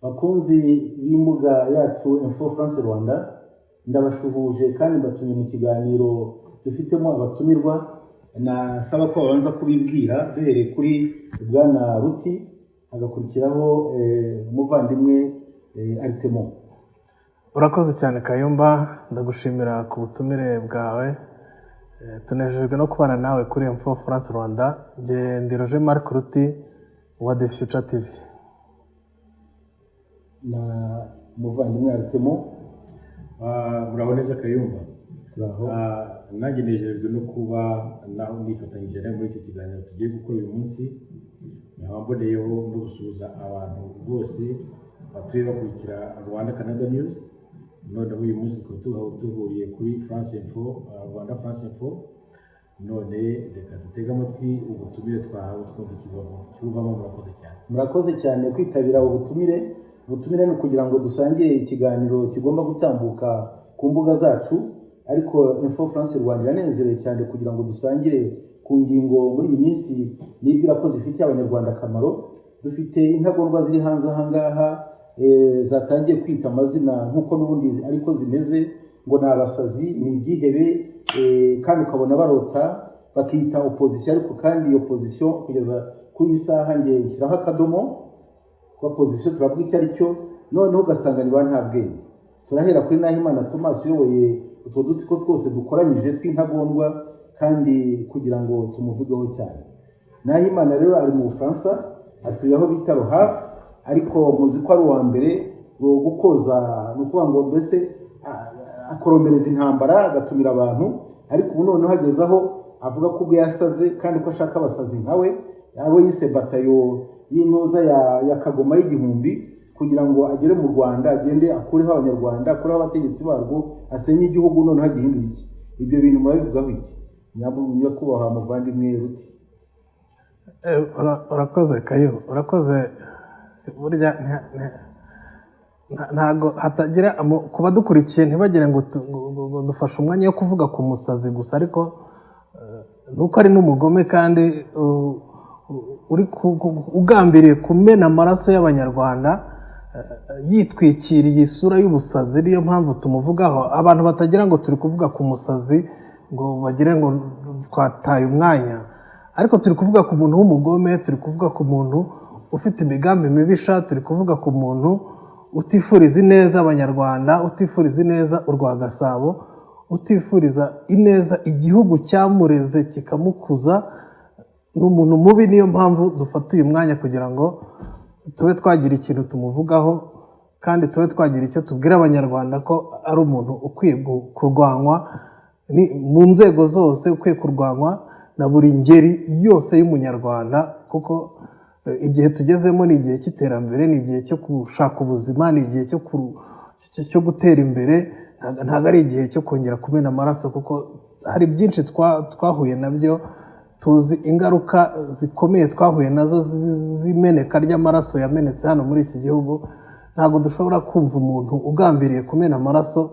bakunzi b'imbuga yacu Info France Rwanda, ndabashuhuje kandi mbatumiye mu kiganiro dufitemo abatumirwa. Nasaba ko babanza kubibwira duhereye kuri Bwana Ruti, hagakurikiraho umuvandimwe Artemo. Urakoze cyane Kayumba, ndagushimira ku butumire bwawe. Tunejejwe no kubana nawe kuri Info France Rwanda. Ndi Roger Marc Ruti wa The Future TV. Na umuvandimwe Artemo. Muraho neza Kayumba. Turaho. Nanjye nejejwe no kuba naho nifatanyije nawe muri iki kiganiro tugiye gukora uyu munsi. Nabamboneyeho no gusuhuza abantu bose batuye bakurikira Rwanda Canada News. Noneho uyu munsi duhuriye kuri France Info, Rwanda France Info. None reka dutege amatwi ubutumire twahawe twumva ikibuvamo. Murakoze cyane. Murakoze cyane kwitabira ubutumire. Ubutumire ni kugira ngo dusangire ikiganiro kigomba gutambuka ku mbuga zacu, ariko Info France Rwanda yanezereye cyane kugira ngo dusangire ku ngingo muri iyi minsi nibwira ko zifitiye abanyarwanda akamaro. Dufite intagondwa ziri hanze ahangaha zatangiye kwita amazina nk'uko n'ubundi ariko zimeze, ngo ni abasazi, ni ibyihebe, kandi ukabona barota bakita opposition, ariko kandi iyo opposition kugeza kuri isaha nge ishyiraho akadomo ko opposition turavuga icyo ari cyo, noneho ugasanga ni ba nta bwenge. Turahera kuri Nahimana Thomas uyoboye utwo dutsiko twose dukoranyije tw'intagondwa, kandi kugira ngo tumuvugeho cyane. Nahimana rero ari mu Bufaransa, atuye aho bita Le Havre, ariko muzi ko ari uwa mbere gukoza, no kuvuga ngo mbese akoromereza intambara, agatumira abantu, ariko ubu noneho hageze aho avuga ko ubwo yasaze kandi ko ashaka abasazi nkawe, abo yise batayo y'intuza ya Kagoma y'igihumbi, kugira ngo agere mu Rwanda, agende akureho abanyarwanda, akureho abategetsi barwo, asenye igihugu, noneho agihindura iki. Ibyo bintu murabivugaho iki? Nyakubahwa muvandimwe Ruti. Urakoze Kayo, urakoze. Burya ntago hatagira kuba dukurikiye ntibagire ngo dufashe umwanya wo kuvuga ku musazi gusa, ariko nuko ari n'umugome kandi uri ugambiriye kumena amaraso y'abanyarwanda, yitwikiriye isura y'ubusazi. Niyo mpamvu tumuvugaho. Abantu batagira ngo turi kuvuga ku musazi ngo bagire ngo twataye umwanya, ariko turi kuvuga ku muntu w'umugome, turi kuvuga ku muntu ufite imigambi mibisha, turi kuvuga ku muntu utifuriza ineza abanyarwanda, utifuriza ineza urwa Gasabo, utifuriza ineza igihugu cyamureze kikamukuza. Ni umuntu mubi. Niyo mpamvu dufata uyu mwanya kugira ngo tube twagira ikintu tumuvugaho, kandi tube twagira icyo tubwira abanyarwanda ko ari umuntu ukwiye kurwanywa mu nzego zose, ukwiye kurwanywa na buri ngeri yose y'umunyarwanda, kuko igihe tugezemo ni igihe cy'iterambere, ni igihe cyo gushaka ubuzima, ni igihe cyo gutera imbere. Ntabwo ari igihe cyo kongera kumena amaraso, kuko hari byinshi twahuye nabyo. Tuzi ingaruka zikomeye twahuye nazo z'imeneka ry'amaraso yamenetse hano muri iki gihugu. Ntabwo dushobora kumva umuntu ugambiriye kumena amaraso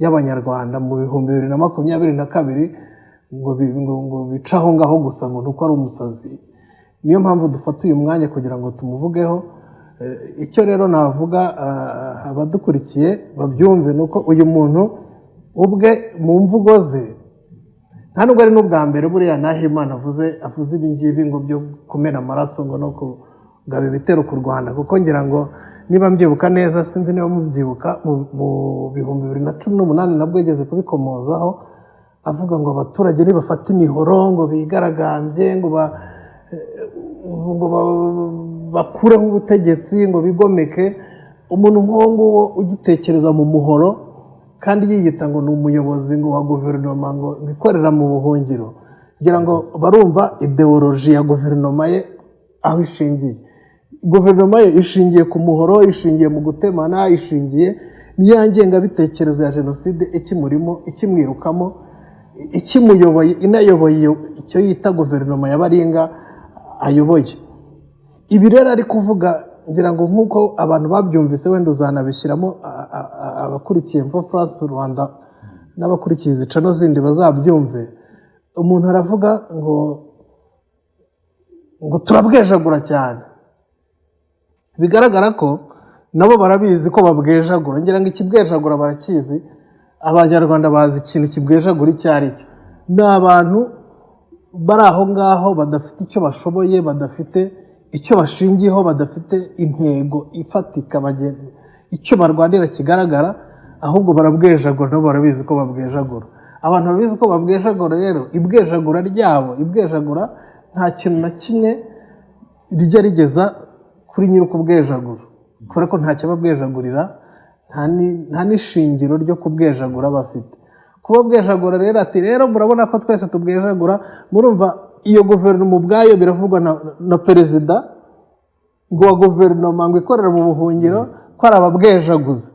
y'abanyarwanda mu 2022 ngo bicaho ngaho gusa ngo nuko ari umusazi. Niyo mpamvu dufata uyu mwanya kugira ngo tumuvugeho. Icyo rero navuga abadukurikiye babyumve, nuko uyu muntu ubwe mu mvugo ze nta nubwo ari n'ubwa mbere buriya Nahimana avuze ibi ngibi ngo byo kumena amaraso ngo no kugaba ibitero ku Rwanda, kuko ngira ngo niba mbyibuka neza, sinzi niba mubyibuka, mu 2018 nabwo yageze kubikomozaho avuga ngo abaturage nibafata imihoro ngo bigaragambye ngo bakureho ubutegetsi ngo bigomeke. Umuntu nk'uwo ugitekereza mu muhoro kandi yiyita ngo ni umuyobozi ngo wa guverinoma ngo ikorera mu buhungiro, ngira ngo barumva ideoloji ya guverinoma ye aho ishingiye. Guverinoma ye ishingiye ku muhoro, ishingiye mu gutemana, ishingiye niya ngengabitekerezo ya jenoside ikimurimo, ikimwirukamo, ikimuyoboye, inayoboye icyo yita guverinoma ya Baringa ayoboye. Ibi rero ari kuvuga, ngira ngo nk'uko abantu babyumvise, wenda uzanabishyiramo abakurikiye Info France Rwanda n'abakurikiye izi channel zindi bazabyumve. Umuntu aravuga ngo turabwejagura cyane. Bigaragara ko nabo barabizi ko babwejagura, ngira ngo ikibwejagura barakizi, abanyarwanda bazi ikintu kibwejagura icyo ari cyo. Ni abantu bari aho ngaho badafite icyo bashoboye, badafite icyo bashingiyeho, badafite intego ifatika, icyo barwanira kigaragara, ahubwo barabwejagura, nabo barabizi ko babwejagura. Abantu babizi ko babwejagura rero, ibwejagura ryabo, ibwejagura nta kintu na kimwe rijya rigeza kuri nyiri ukubwejagura, kubera ko nta cyababwejagurira, nta n'ishingiro ryo kubwejagura bafite. Kuba bwejagura rero ati rero murabona ko twese tubwejagura, murumva iyo guverinoma ubwayo biravugwa na perezida ngo wa guverinoma ngo ikorera mu buhungiro ko ari ababwejaguzi.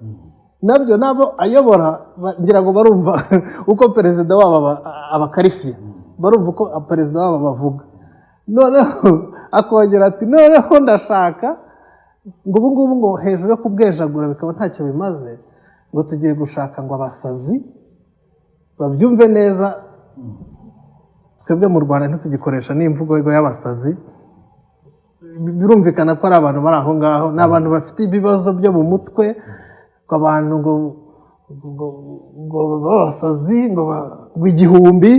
Nabyo nabo ayobora ngira ngo barumva uko perezida wabo abakarifiye, barumva uko perezida wabo bavuga. Noneho akongera ati noneho ndashaka ngo ubu ngubu ngo hejuru yo kubwejagura bikaba ntacyo bimaze, ngo tugiye gushaka ngo abasazi babyumve neza. Twebwe mu Rwanda ntitugikoresha n'imvugo y'abasazi, birumvikana ko ari abantu bari aho ngaho, ni abantu bafite ibibazo byo mu mutwe, abantu ngo babasazi, ngo igihumbi,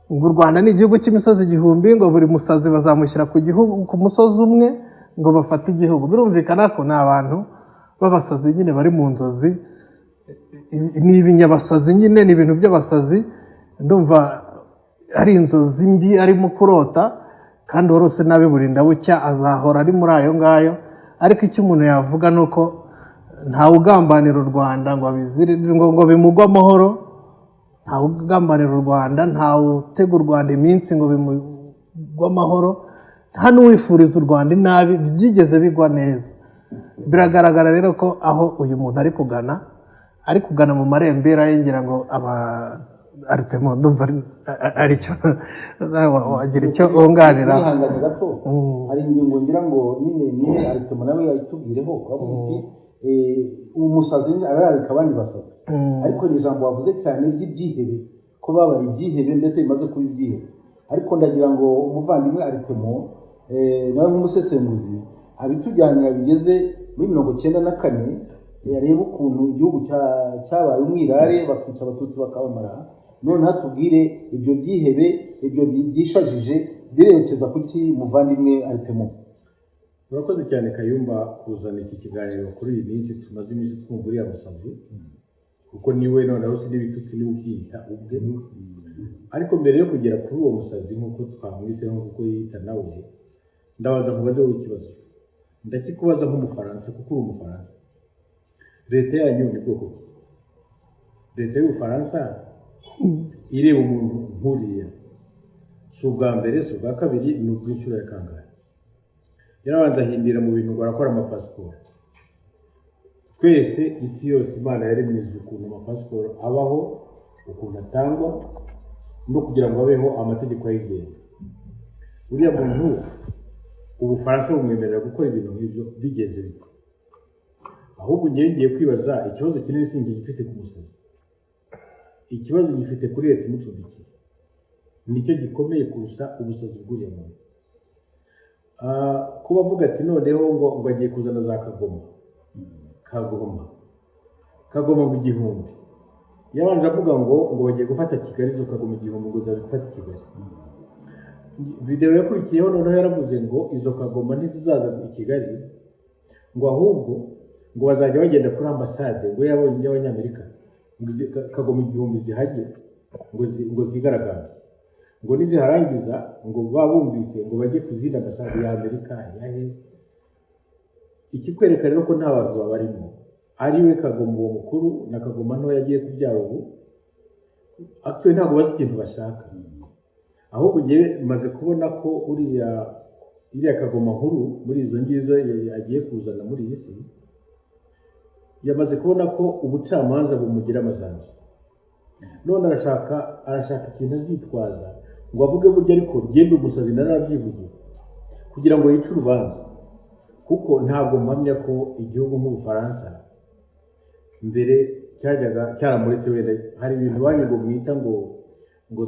ngo u Rwanda ni igihugu cy'imisozi igihumbi, ngo buri musazi bazamushyira ku musozi umwe ngo bafate igihugu. Birumvikana ko ni abantu b'abasazi nyine bari mu nzozi, ni ibinyabasazi nyine, ni ibintu by'abasazi. Ndumva ari inzozi mbi arimo kurota, kandi warose nabi burinda bucya, azahora ari muri ayo ngayo. Ariko icyo umuntu yavuga ni uko ntawe ugambanira u Rwanda ngo abizire ngo bimugwe amahoro, ntawe ugambanira u Rwanda, ntawe utega u Rwanda iminsi ngo bimugwe amahoro, nta n'uwifuriza u Rwanda inabi, byigeze bigwa neza. Biragaragara rero ko aho uyu muntu ari kugana mu marembera ye, ngira ngo Artemo ndumva aricyo wagira icyo wunganira. Ihangane gato, hari ingingo ngira ngo nyine Artemo nawe yayitubwireho, bavuga ati umusazi ararika abandi basazi. Ariko iri jambo wavuze cyane ry'ibyihebe, ko babaye ibyihebe, mbese bimaze kuba ibyihebe. Ariko ndagira ngo umuvandimwe Artemo nawe nk'umusesenguzi abitujyanira bigeze muri 1994, yareba ukuntu igihugu cyabaye umwirare, bakica abatutsi bakabamara. None hatubwire ibyo byihebe, ibyo byishajije birerekeza kuki muvandimwe Artemo? Urakoze cyane Kayumba kuzana iki kiganiro kuri iyi minsi tumaze iminsi twumva uriya musazi, kuko niwe noneho si n'ibitutsi niwe ubyita ubwe. Ariko mbere yo kugera kuri uwo musazi nk'uko twamwiseho, nk'uko yita nawe, ndabaza nkubazeho ikibazo. Ndakikubaza nk'umufaransa, kuko uri umufaransa. Leta yanyu ni bwoko ki? Leta y'Ubufaransa ireba umuntu nk'uriya, si ubwa mbere, si ubwa kabiri, ni ubw'inshuro ya kangahe. Yarabanza ahindira mu bintu ngo arakora amapasiporo. Twese isi yose Imana yaremye ukuntu amapasiporo abaho, ukuntu atangwa, no kugira ngo abeho amategeko ayigenga. Uriya muntu Ubufaransa bumwemerera gukora ibintu nk'ibyo bigenze bite? Ahubwo ngiye kwibaza ikibazo kinini singi gifite ku musazi. Ikibazo gifite kuri leta imucumbikiye. Nicyo gikomeye kurusha ubusazi bw'uriya muntu. Kuba avuga ati noneho ngo agiye kuzana za Kagoma ngo igihumbi. Yabanje avuga ngo bagiye gufata Kigali, zo Kagoma igihumbi ngo zaje gufata Kigali. Video yakurikiyeho noneho yaravuze ngo izo Kagoma ntizizaza i Kigali, ngo ahubwo ngo bazajya bagenda kuri ambasade ngo yabonye y'Abanyamerika, ngo Kagoma igihumbi zihajye ngo zigaragaze, ngo niziharangiza ngo babumvise ngo bajye kuzina ambasade ya Amerika yahe. Ikikwereka rero ko nta bantu babarimo, ariwe Kagoma uwo mukuru na Kagoma nto yagiye kubyara ubu, actually ntabwo bazi ikintu bashaka. Ahubwo ngewe maze kubona ko iriya Kagoma nkuru muri izo ngizo yagiye kuzana muri iyi si, yamaze kubona ko ubucamanza bumugira amajanja. None arashaka ikintu azitwaza ngo avuge burya, ariko genda umusazi narabyivugiye kugira ngo yice urubanza. Kuko ntabwo mpamya ko igihugu nk'Ubufaransa mbere cyaramuretse, wenda hari ibintu banyu mwita ngo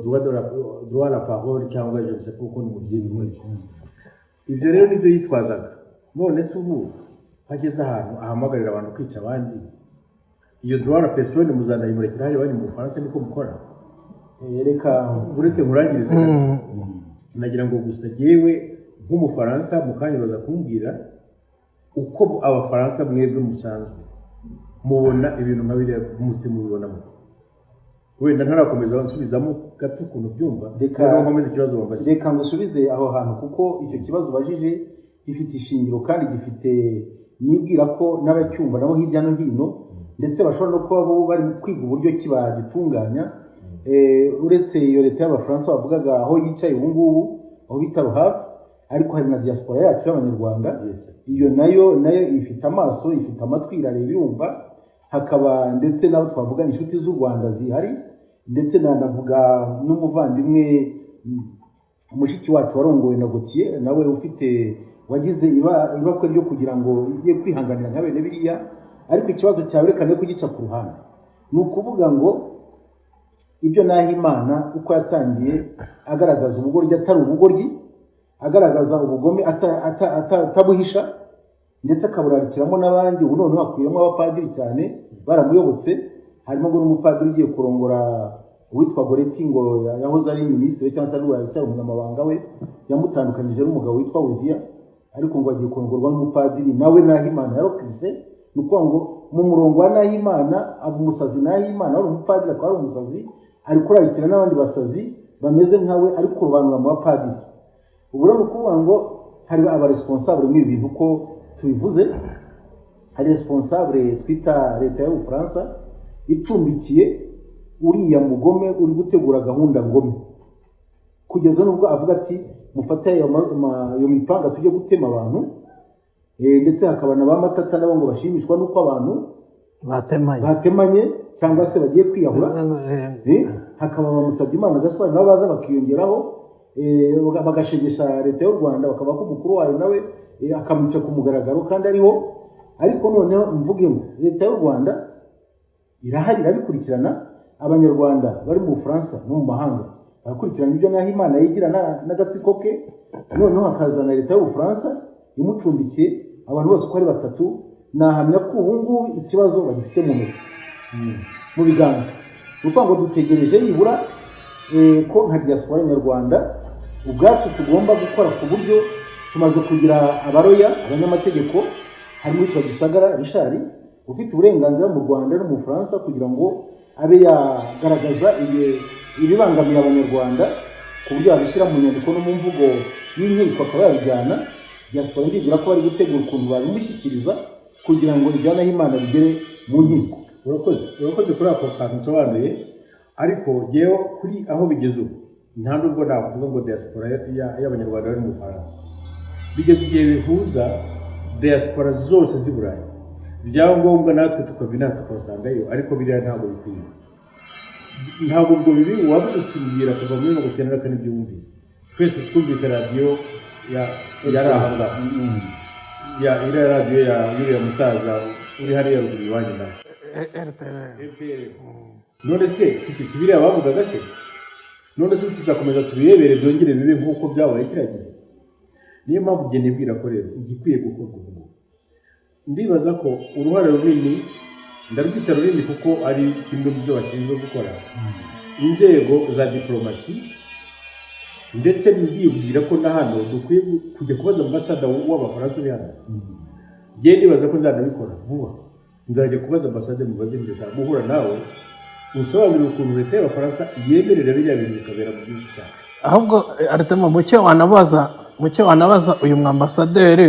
droit la parole cyangwa je ne sais pas uko mubyitwa. Ibyo rero nibyo yitwazaga. None se ubu hageze ahantu ahamagarira abantu kwica abandi, iyo droit la personne muzanayimurekera hari bari mu Bufaransa niko mukora. reka uretse nkurangirize nagira ngo gusa yewe nk'umufaransa mukanyuroza kumbwira uko abafaransa mwebwe musanzwe mubona ibintu nka biriya umutima ubibonamo, wenda ntarakomeza nsubizamo gato ukuntu byumva nkomeze ikibazo wambaje. Reka ngusubize aho hantu kuko icyo kibazo ubajije gifite ishingiro kandi gifite nibwira ko n'abacyumva nabo hirya no hino ndetse bashobora no kuba bo bari kwiga uburyo ki bagitunganya. Uretse iyo leta y'abafaransa bavugaga aho yicaye ubu ngubu aho bita Ruhavu, ariko hari na diaspora yacu y'abanyarwanda. Iyo nayo ifite amaso, ifite amatwi, irareba irumva. Hakaba ndetse nabo twavuga inshuti z'u Rwanda zihari, ndetse nanavuga n'umuvandimwe mushiki wacu warongowe na Gauthier nawe ufite wagize ibakwe ryo kugira ngo ye kwihanganira nka bene biriya. Ariko ikibazo cyawe reka ne kugica ku ruhande, ni ukuvuga ngo ibyo Nahimana uko yatangiye agaragaza ubugoryi atari ubugoryi, agaragaza ubugome atabuhisha, ndetse akaburarikiramo n'abandi. Ubu noneho hakuyemo abapadiri cyane baramuyobotse, harimo ngo n'umupadiri ugiye kurongora uwitwa Goretti ngo yahoze ari minisitiri cyangwa se ari cyari umunyamabanga we, yamutandukanyije n'umugabo witwa Uziya, ariko ngo agiye kurongorwa n'umupadiri nawe Nahimana yarokrise. Ni ukuvuga ngo mu murongo wa Nahimana aba umusazi, Nahimana ari umupadiri akaba ari umusazi, ari kurarikira n'abandi basazi bameze nkawe, ari kurobanura mu bapadiri. Ubu rero ukuvuga ngo hari aba responsable nk'ibi bintu uko tubivuze. Hari responsable twita leta y'Ubufaransa icumbikiye uriya mugome uri gutegura gahunda ngome, kugeza nubwo avuga ati mufate iyo mipanga tujye gutema abantu. Ndetse hakaba na bamatata nabo ngo bashimishwa nuko abantu batemanye cyangwa se bagiye kwiyahura. Hakaba bamusabye Imana Gaspard nabo baza bakiyongeraho bagashegesha leta y'u Rwanda, bakaba ko mukuru wayo nawe akamwica ku mugaragaro kandi ariho. Ariko noneho mvuge ngo leta y'u Rwanda irahari irabikurikirana, abanyarwanda bari mu Bufaransa no mu mahanga barakurikirana ibyo Nahimana yigira n'agatsiko ke. Noneho hakazana leta y'Ubufaransa imucumbikiye, abantu bose uko ari batatu. Nahamya ko ubu ngubu ikibazo bagifite mu ntoki mu biganza. Ni ukuvuga ngo dutegereje nibura ko nka diaspora nyarwanda ubwacu tugomba gukora ku buryo tumaze kugira abaroya, abanyamategeko, harimo witwa Gisagara Richard ufite uburenganzira mu Rwanda no mu Bufaransa kugira ngo abe yagaragaza ibibangamiye abanyarwanda ku buryo yabishyira mu nyandiko no mu mvugo y'inkiko akaba yabijyana. Diaspora ndibwira ko bari gutegura ukuntu babimushyikiriza kugira ngo ibya Nahimana bigere mu nkiko. Urakoze kuri ako kantu nsobanuye, ariko yewe kuri aho bigeze ubu nta nubwo navuga ngo diaspora y'abanyarwanda bari mu Bufaransa. Bigeze igihe bihuza diaspora zose z'i Burayi, byaba ngombwa natwe tukava inaha tukabasangayo, ariko biriya ntabwo bikwiye. Ntabwo ubwo bibi wabuze utubwira kuva muri 1994 n'ibyo wumvise. Twese twumvise radiyo yari ahangaha, iriya radiyo ya uriya musaza uri hariya ruguru iwanyu nawe RTL. None se si biriya bavugaga se? None se tuzakomeza tubirebere byongere bibe nk'uko byabaye kiriya gihe? Niyo mpamvu njye nibwira ko rero igikwiye gukorwa ubu. Ndibaza ko uruhare runini ndarwita runini kuko ari kimwe mu byo bashinzwe gukora inzego za diplomasi, ndetse nibwira ko na hano dukwiye kujya kubaza ambasada w'Abafaransa uri hano. Njye ndibaza ko nzanabikora vuba, nzajya kubaza ambasade mu bazindi muhura nawe usobanurira ukuntu leta y'Abafaransa yemerera biriya bintu bikabera mu gihugu cyacu. Ahubwo Artema mucyo wanabaza uyu mwambasaderi,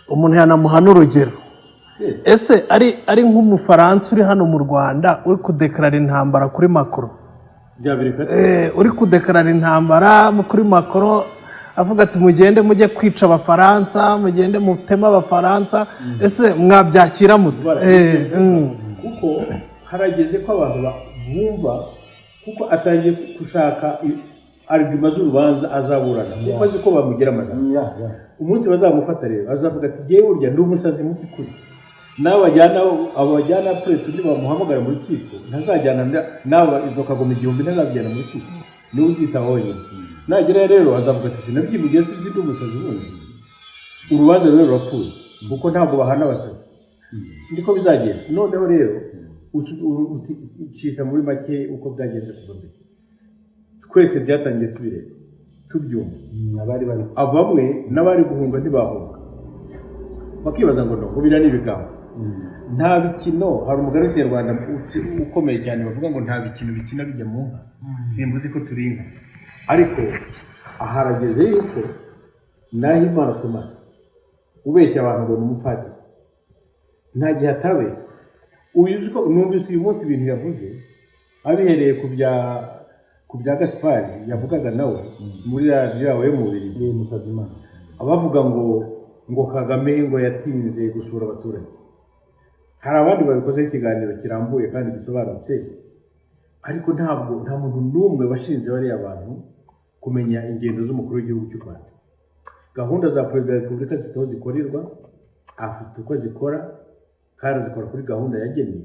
umuntu yanamuha n'urugero. Ese ari nk'umufaransa uri hano mu Rwanda uri kudekarara intambara kuri Macron, uri kudekarara intambara kuri Macron avuga ati mugende mujye kwica Abafaransa, mugende mutema Abafaransa, ese mwabyakira mute? Kuko harageze ko abantu bumva, kuko atangiye gushaka argument z'urubanza azaburana, kuko azi ko bamugira amajana. Umunsi bazamufata rero azavuga ati ngewe urya ndi umusazi mu by'ukuri, abajyana preto nibamuhamagara mu rukiko ntazajyana n'aba izo kagoma 1000 ntazajyana mu rukiko, niwe uzitaho wenyine. Nagera rero azavuga ati sinabyivugiye, sinzi ndi umusazi wundi. Urubanza rero rurapfuye. kuko ntabwo bahana abasazi niko bizagenda. Noneho rero ucisha muri make uko byagenze kuva mbere, twese byatangiye tubireba tubyumva, bamwe n'abari guhunga ntibahunga bakibaza ngo no biriya ni ibigambo nta bikino. Hari umugani w'ikinyarwanda ukomeye cyane bavuga ngo nta bikino bikina bijya mu nka, simvuze ko turi inka, ariko aharageze yuko Nahimana Thomas ubeshya abantu ngo ni umupadiri nta gihe atabeshya. Numvise uyu munsi ibintu yavuze abihereye ku bya Gaspari yavugaga nawe muri radiyo yawe yo mu Bubiligi, abavuga ngo Kagame ngo yatinze gusura abaturage. Hari abandi babikozeho ikiganiro kirambuye kandi gisobanutse, ariko nta muntu n'umwe washinze bariya abantu kumenya ingendo z'umukuru w'igihugu cy'u Rwanda. Gahunda za perezida wa repubulika zifite aho zikorerwa, afite uko zikora kandi zikora kuri gahunda yagennye,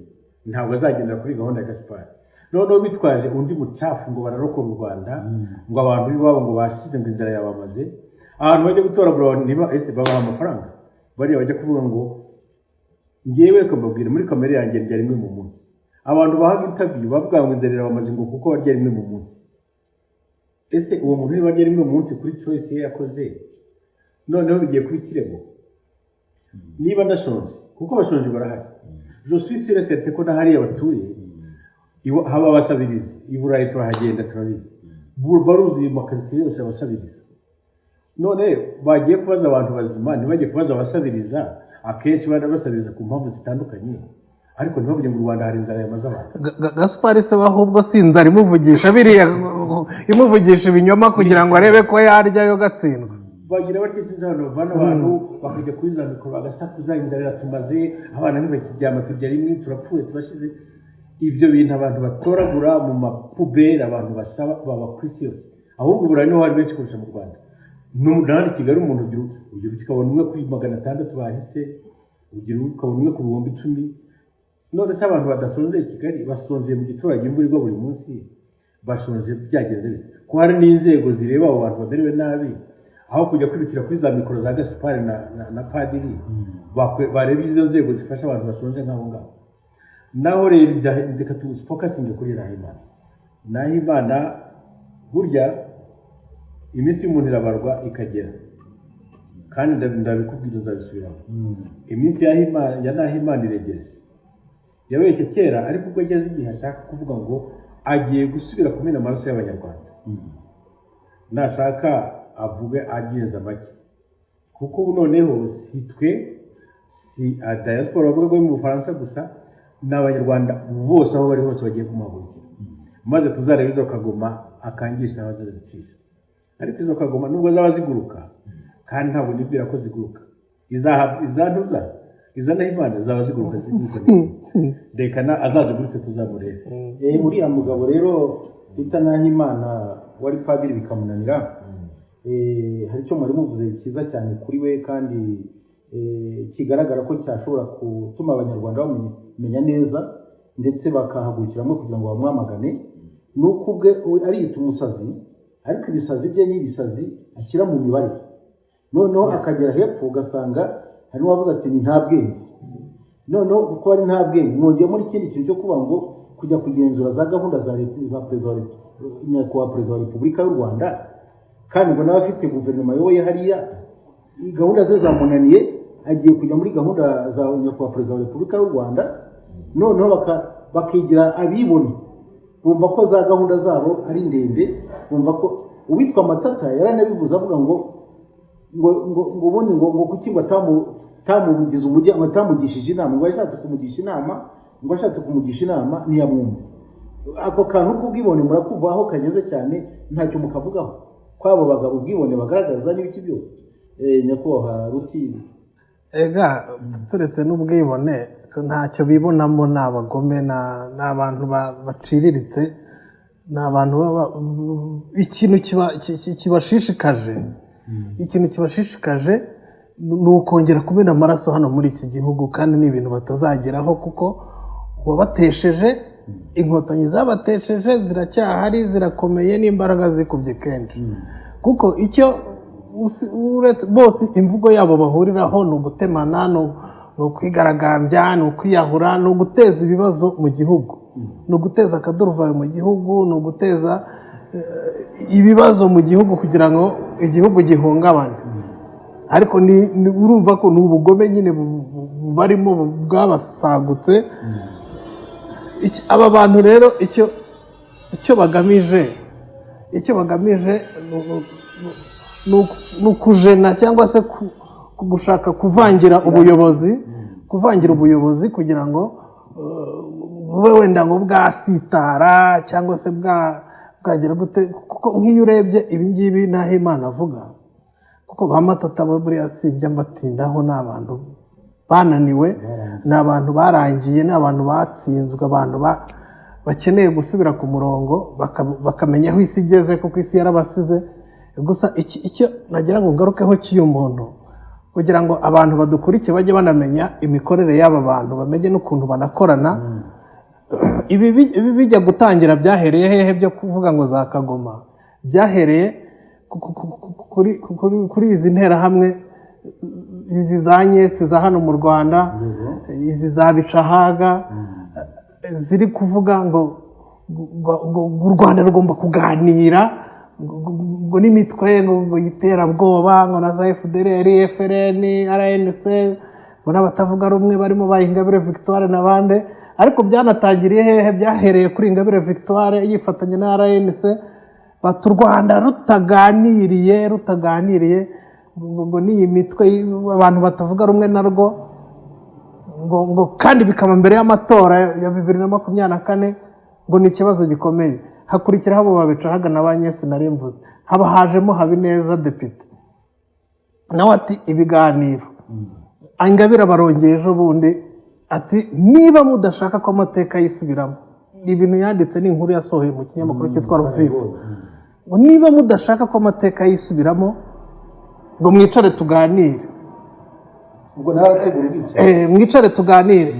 ntabwo azagendera kuri gahunda ya Gaspari. Noneho bitwaje undi mucafu ngo bararokora u Rwanda, ngo abantu b'iwabo ngo bashize ngo inzara yabamaze, abantu bajya gutoragura abantu ese babaha amafaranga, bariya bajya kuvuga ngo ngewe reka mbabwire muri kamere yanjye ndya rimwe mu munsi. Abantu bahaga interview bavuga ngo inzara yabamaze ngo kuko barya rimwe mu munsi. Ese uwo muntu niba arya rimwe mu munsi kuri choice ye yakoze, noneho bigiye kuri kirego niba ndashonje, kuko abashonje barahari. Je suis sûr certain ko nahariya batuye haba abasabirizi, i Burayi turahagenda turabizi, baruzuye makaritiye yose abasabiriza. None bagiye kubaza abantu bazima, ntibajye kubaza abasabiriza. Akenshi barabasabiriza ku mpamvu zitandukanye, ariko ntibavuge ngo u Rwanda hari inzara yamaze abantu. Gaspari se ahubwo si inzara imuvugisha, biriya imuvugisha ibinyoma kugira ngo arebe ko yaryayo gatsindwa. Bagira batisize hano bavana abantu bakajya kuri za mikoro bagasakuza inzara iratumaze, abana ntibakiryama, turya rimwe, turapfuye, turashize. Ibyo bintu abantu batoragura mu mapuberi, abantu basaba baba ku isi yose. Ahubwo Burayi niho hari benshi kurusha mu Rwanda. N'ahandi Kigali umuntu ugira ukabona umwe kuri 600 bahise, ugira ukabona umwe ku 10,000. None se abantu badasonzeye Kigali basonzeye mu giturage imvura igwa buri munsi, bashonje byagenze bite? Ko hari n'inzego zireba abo bantu bamerewe nabi, aho kujya kwirukira kuri za mikoro za Gaspari na Padiri, bareba izo nzego zifasha abantu bashonje nk'abo ngabo. Naho rero reka tufokasinge kuri Nahimana. Burya iminsi y'umuntu irabarwa ikagera, kandi ndabikubwira uzabisubiramo. Iminsi ya Nahimana iregereje. Yabeshye kera, ariko ubwo ageze igihe ashaka kuvuga ngo agiye gusubira kumena amaraso y'Abanyarwanda, nashaka avuge agenza make, kuko ubu noneho si twe, si diaspora bavuga ngo mu Bufaransa gusa, n'Abanyarwanda bose aho bari hose bagiye kumuhagurukira, maze tuzareba izo kagoma akangisha abazicisha. Ariko izo kagoma nubwo zaba ziguruka, kandi ntabwo nibwira ko ziguruka, iza Nahimana zaba ziguruka rekana azazigurutse tuzamurebe. Uriya mugabo rero bita Nahimana wari padiri bikamunanira, hari icyo mwari muvuze cyiza cyane kuri we, kandi kigaragara ko cyashobora gutuma Abanyarwanda bamenya neza ndetse bakahagurukiramo kugira ngo bamwamagane. Nuko ubwe ariyita umusazi, ariko ibisazi bye ni ibisazi ashyira mu mibare. Noneho akagera hepfo ugasanga hari n'uwavuze ati ni nta bwenge. Noneho kuko ari nta bwenge, mwongeye muri ikindi kintu cyo kuba ngo kujya kugenzura za gahunda za perezida wa repubulika y'u Rwanda, kandi ngo nawe afite guverinoma yoboye hariya, gahunda ze zamunaniye, agiye kujya muri gahunda za nyakubahwa perezida wa repubulika y'u Rwanda. Noneho bakigira abibone, bumva ko za gahunda zabo ari ndende, bumva ko uwitwa Matata yaranabivuze avuga ngo ubundi ngo kuki ngo atamugize umujyi, ngo atamugishije inama, ngo yashatse kumugisha inama ntiyamwumva. Ako kantu k'ubwibone murakumva aho kageze cyane, ntacyo mukavugaho kwabo bagabo ubwibone bagaragaza n'ibiki byose. Nyakubahwa Ruti, turetse n'ubwibone ntacyo bibonamo, ni abagome, ni abantu baciriritse, ni abantu ikintu kibashishikaje ni ukongera kumena amaraso hano muri iki gihugu, kandi ni ibintu batazageraho, kuko wabatesheje, inkotanyi zabatesheje ziracyahari, zirakomeye, n'imbaraga zikubye kenshi. Kuko icyo bose imvugo yabo bahuriraho ni ugutemana, ni ukwigaragambya, ni ukwiyahura, ni uguteza ibibazo mu gihugu, ni uguteza akaduruvayo mu gihugu, ni uguteza ibibazo mu gihugu kugira ngo igihugu gihungabane. Ariko urumva ko ni ubugome nyine barimo bwabasagutse. Aba bantu rero icyo bagamije ni ukujena cyangwa se gushaka kuvangira ubuyobozi kugira ngo bube wenda ngo bwasitara cyangwa se bwagira gute. Kuko nk'iyo urebye ibingibi n'aho Imana avuga, kuko ba Matata buriya sinjya mbatindaho, ni abantu bananiwe, ni abantu barangiye, ni abantu batsinzwe, abantu bakeneye gusubira ku murongo bakamenya aho isi igeze, kuko isi yarabasize. Gusa icyo nagira ngo ngarukeho cy'uyu muntu, kugira ngo abantu badukurikiye bajye banamenya imikorere y'aba bantu, bamenye n'ukuntu banakorana. Ibi bijya gutangira byahereye hehe byo kuvuga ngo za Kagoma? Byahereye kuri izi nterahamwe, izi za Nyesi za hano mu Rwanda, izi za Bicahaga, ziri kuvuga ngo u Rwanda rugomba kuganira ngo n'imitwe ngo y'iterabwoba, ngo na za FDLR, FRN, RNC, ngo n'abatavuga rumwe barimo ba Ingabire Victoire n'abandi. Ariko byanatangiriye hehe? Byahereye kuri Ingabire Victoire yifatanya na RNC, batu Rwanda rutaganiriye ngo n'iyi mitwe abantu batavuga rumwe narwo, ngo kandi bikaba mbere y'amatora ya 2024, ngo ni ikibazo gikomeye. Hakurikiraho abo babicahaga na ba Nyesi nari mvuze, hajemo Habineza depite nawe ati ibiganiro. Ingabire barongeye ejo bundi ati niba mudashaka ko amateka yisubiramo, ibintu yanditse ni inkuru yasohoye mu kinyamakuru cyitwa Ruvivu, ngo niba mudashaka ko amateka yisubiramo ngo mwicare tuganire. Ubwo narategura bicaye mwicare tuganire.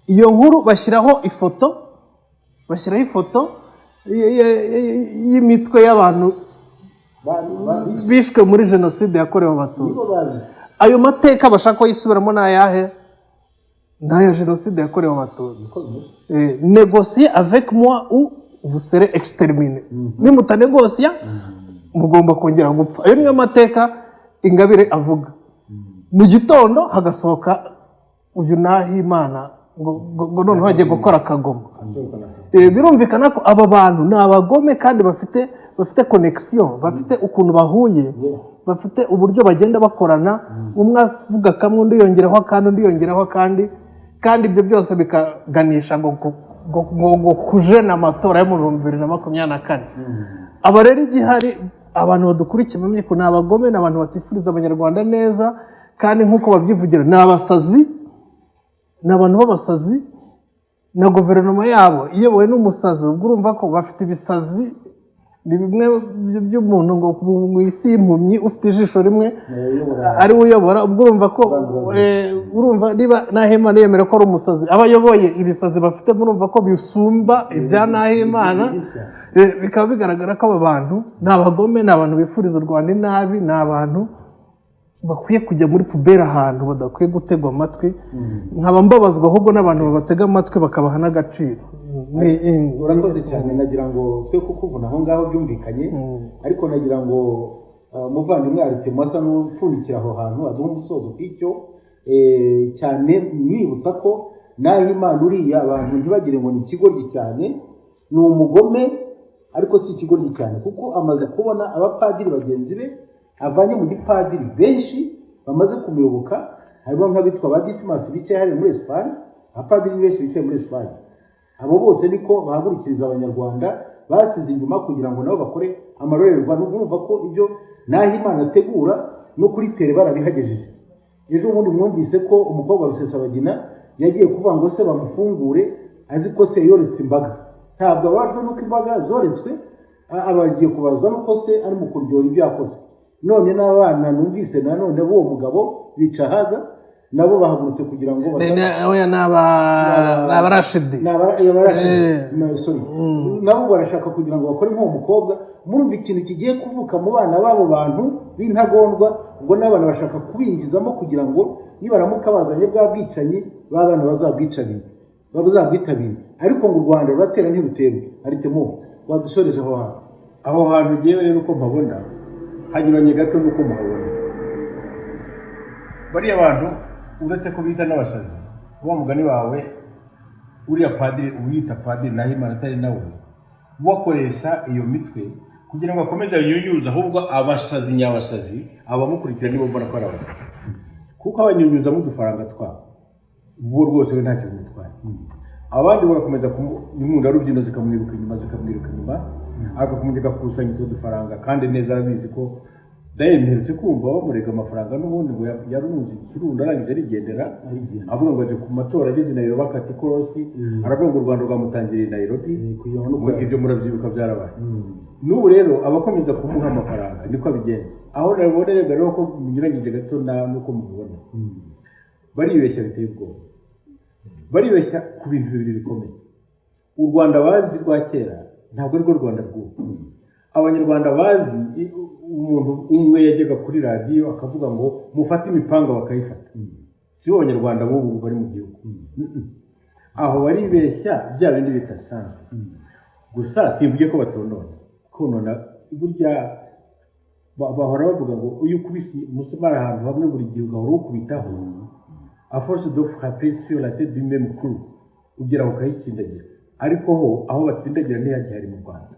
Iyo nkuru bashyiraho ifoto y'imitwe y'abantu bishwe muri jenoside yakorewe Abatutsi. Ayo mateka bashaka ko yisubiramo ni ayahe? N'aya jenoside yakorewe Abatutsi. Négocier avec moi ou vous serez exterminé. Nimutanegosiya mugomba kongera gupfa. Ayo niyo mateka Ingabire avuga. Mu gitondo hagasohoka uyu Nahimana ngo noneho hagiye gukora Kagoma. Birumvikana ko aba bantu ni abagome kandi bafite connection, bafite ukuntu bahuye, bafite uburyo bagenda bakorana, umwe avuga kamwe undi yongeraho kandi ibyo byose bikaganisha ngo kujena amatora yo mu 2024. Aba rero igihari abantu badukurikiye bamenye ko ni abagome, ni abantu batifuriza abanyarwanda neza, kandi nk'uko babyivugira ni abasazi, ni abantu b'abasazi, na guverinoma yabo iyobowe n'umusazi. Ubwo urumva ko bafite ibisazi, ni bimwe by'umuntu ngo mu isi y'impumyi ufite ijisho rimwe ari we uyobora. Ubwo urumva ko niba Nahimana yemera ko ari umusazi, abayoboye ibisazi bafite murumva ko bisumba ibya Nahimana. Bikaba bigaragara ko aba bantu ni abagome, ni abantu bifuriza u Rwanda inabi, ni abantu bakwiye kujya muri pubera, ahantu badakwiye gutegwa amatwi. Nkaba mbabazwa ahubwo n'abantu babatega amatwi bakabaha n'agaciro. Urakoze cyane. Nagira ngo twe kukuvuna aho ngaho byumvikanye, ariko nagira ngo muvandimwe Artemo asa n'upfundikira aho hantu aduha umusozo kw'icyo cyane, mwibutsa ko Nahimana uriya abantu ntibagire ngo ni ikigoryi cyane, ni umugome, ariko si ikigoryi cyane, kuko amaze kubona abapadiri bagenzi be avanye mu gipadiri benshi bamaze kumuyoboka. Harimo nk'abitwa ba Dismas bicaye hari muri Espagne, abapadiri benshi bicaye muri Espagne. Abo bose niko bahagurikiriza abanyarwanda, basize inyuma kugira ngo nabo bakore amarorerwa. N'umva ko ibyo Nahimana ategura no kuri tere barabihagejeje. Ejo bundi mwumvise ko umukobwa Rusesabagina yagiye kuvuga ngo se bamufungure, azi ko se yoretse imbaga. Ntabwo abajwe nuko imbaga zoretswe, abagiye kubazwa nuko se ari mu kuryora ibyo yakoze. None n'abana numvise nanone b'uwo mugabo Bicahaga nabo bahagurutse kugira ngo n'abarashidi nabo barashaka kugira ngo bakore nk'uwo mukobwa. Murumva ikintu kigiye kuvuka mu bana b'abo bantu b'intagondwa, ubwo n'abantu bashaka kubinjizamo kugira ngo nibaramuka bazanye bwa bwicanyi b'abana bazabwitabira. Ariko ngo u Rwanda ruratera ntiruterwe. Aritemo wadusoreje aho hantu ugiye rero uko mpabona hanyuranye gato n'uko muhabona. Bariya bantu uretse ko bita n'abasazi, wa mugani wawe uriya padiri uyita padiri naho Imana atari nawe wakoresha iyo mitwe kugira ngo akomeze yunyuza, ahubwo abasazi nyabasazi abamukurikira nibo mbona ko ari abasazi, kuko abanyunyuzamo udufaranga twabo bo rwose we ntacyo bimutwara. Abandi bagakomeza kumwunda rubyino zikamwiruka inyuma agakomeza agakusanya utwo dufaranga, kandi neza arabizi ko Dayeli mperutse kumva bamurega amafaranga n'ubundi ngo yarunze ikirundo arangije arigendera avuga ngo aje ku matora ageze Nairobi akata ikorosi, aravuga ngo u Rwanda rwamutangiriye Nairobi. Ibyo murabyibuka byarabaye. N'ubu rero abakomeza kumuha amafaranga niko abigenza. Aho naboneraga rero ko munyuranyije gato nuko mubibona, baribeshya biteye ubwoba, baribeshya ku bintu bibiri bikomeye. U Rwanda bazi rwa kera ntabwo ari rwo Rwanda rw'ubu. Abanyarwanda bazi umuntu umwe yajyaga kuri radiyo akavuga ngo mufate imipanga bakayifata. Si bo Abanyarwanda b'ubu bari mu gihugu. Aho baribeshya bya bindi bitasanzwe. Gusa simvuge ko konona burya bahora bavuga ngo uyu kubisi musumara ahantu hamwe buri gihe ugahora ukubitaho, a force de frapper sur la tête du même coup ugera ukayitsindagira. Ariko aho batsindagira ntihagihari mu Rwanda.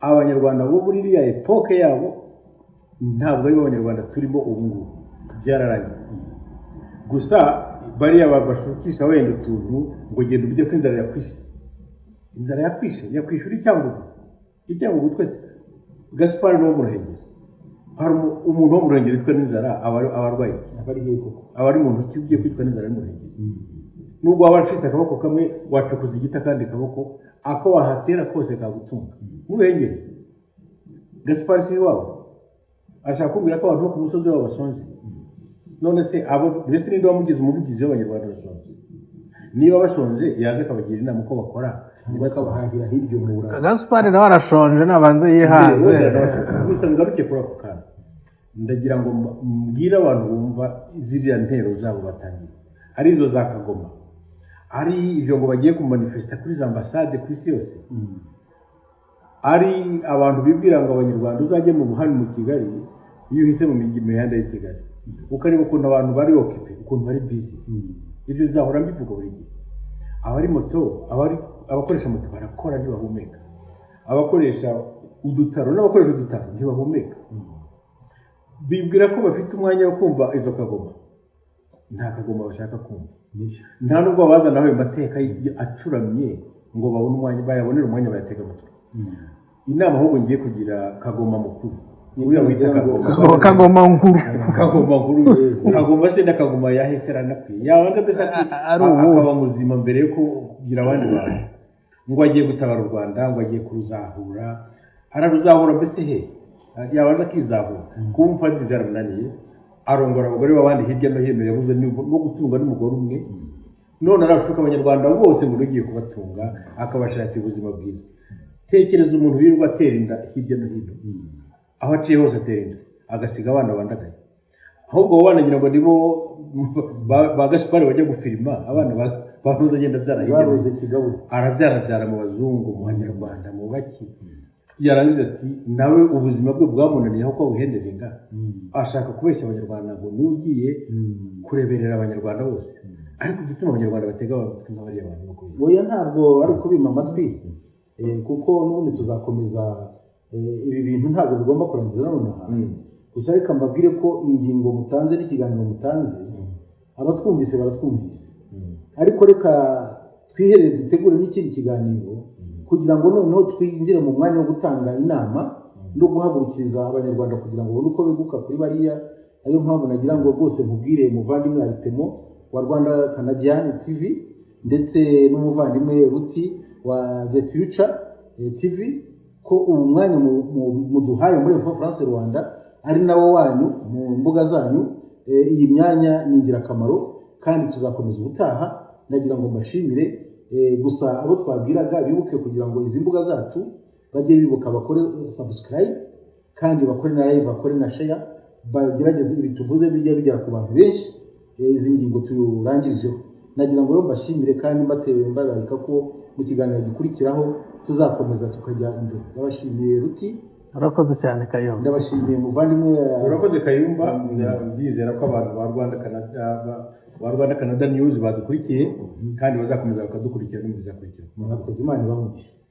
Abanyarwanda bo muri iriya epoke yabo ntabwo ari bo Abanyarwanda turimo ubu ngubu, byararangiye. Gusa bariya bashukisha wenda utuntu ngo genda uvide ko inzara yakwishe yakwishura icyangugu twese. Gaspard no mu Ruhengeri hari umuntu wo mu Ruhengeri witwa n'inzara abarwaye abari muntu kigiye kwitwa n'inzara mu Ruhengeri. Nubwo waba waracitse akaboko kamwe wacukuza igita kandi kaboko ako wahatera kose kagutunga mu Ruhengeri. Gaspard si wabo ashaka kumbwira ko abantu bo ku musozi wabo bashonje. None se mbese ninde wamugize umuvugizi w'Abanyarwanda bashonje? Niba bashonje yaje akabagira inama uko bakora, ntibakabahahira hirya mu Burayi. Gaspard nawe arashonje nabanze yihaze. Gusa ngaruke kuri ako kana, ndagira ngo mbwire abantu bumva ziriya ntero zabo batangiye, ari izo za Kagoma, ari ibyo ngo bagiye kumanifesta kuri za ambasade ku isi yose, ari abantu bibwira ngo Abanyarwanda uzajye mu muhanda mu Kigali, iyo uhise mu mihanda ya Kigali ukareba ukuntu abantu bari okipe, ukuntu bari busy. Ibyo bizahora mbivuga buri gihe. Abari moto, abakoresha moto barakora ntibahumeka, abakoresha udutaro n'abakoresha udutaro ntibahumeka. Bibwira ko bafite umwanya wo kumva izo Kagoma. Nta Kagoma bashaka kumva, nta nubwo bazana aho mateka acuramye ngo bayabonere umwanya bayatega amatwi. Inama ahubwo ngiye kugira Kagoma mukuru, niwe wita Kagoma nkuru. Kagoma se n'Akagoma yahise aranakwiye yabanda mbese akaba muzima mbere yo kugira abandi bantu ngo agiye gutabara u Rwanda, ngo agiye kuruzahura. Araruzahura mbese yabanda akizahura kuba umupadiri byaramunaniye, arongora abagore b'abandi hirya no hino, yabuze no gutunga n'umugore umwe. None arashuka Abanyarwanda bose ngo ugiye kubatunga akabashakira ubuzima bwiza. Tekereza umuntu wirirwa atera inda hirya no hino, aho aciye hose atera inda agasiga abana bandagaye. Ahubwo wanagira ngo nibo ba Gaspard bajya gufilima abana banuza agenda byarahiye Kigabo, arabyara mu bazungu, mu Banyarwanda, mu baki. Yarangiza ati nawe ubuzima bwe bwamunaniye aho ko buhenderenga, ashaka kubeshya Abanyarwanda ngo ni ugiye kureberera Abanyarwanda bose. Ariko gituma Abanyarwanda batega amatwi nk'abariya bantu bako oya ntabwo ari kubima amatwi, kuko n'ubundi tuzakomeza ibi bintu ntabwo bigomba kurangiza nonaha. Gusa reka mbabwire ko ingingo mutanze n'ikiganiro mutanze abatwumvise baratwumvise, ariko reka twiherere dutegure n'ikindi kiganiro kugira ngo noneho twinjire mu mwanya wo gutanga inama no guhagurukiriza Abanyarwanda kugira ngo babone uko beguka kuri bariya. Ariyo mpamvu nagira ngo rwose nkubwire muvandimwe Aritemo wa Rwanda Canadian TV ndetse n'umuvandimwe Ruti wa The Future TV ko ubu mwanya muduhaye muri France Rwanda ari nawo wanyu mu mbuga zanyu, iyi myanya ni ingirakamaro kandi tuzakomeza ubutaha. Nagira ngo mbashimire, gusa abo twabwiraga bibuke kugira ngo izi mbuga zacu bajye bibuka bakore subscribe kandi bakore na live, bakore na share, bagerageze ibi tuvuze bijya bigera ku bantu benshi, izi ngingo turangirijeho. Nagira ngo mbashimire kandi mbatewe mbararika ko mu kiganiro gikurikiraho tuzakomeza tukajya imbere. Ndabashimiye Ruti. Urakoze cyane Kayumba. Ndabashimiye muvandimwe. Urakoze Kayumba. Ndizera ko abantu ba Rwanda Canada News badukurikiye kandi bazakomeza bakadukurikira no mu bizakurikira. Murakoze, Imana ibahe.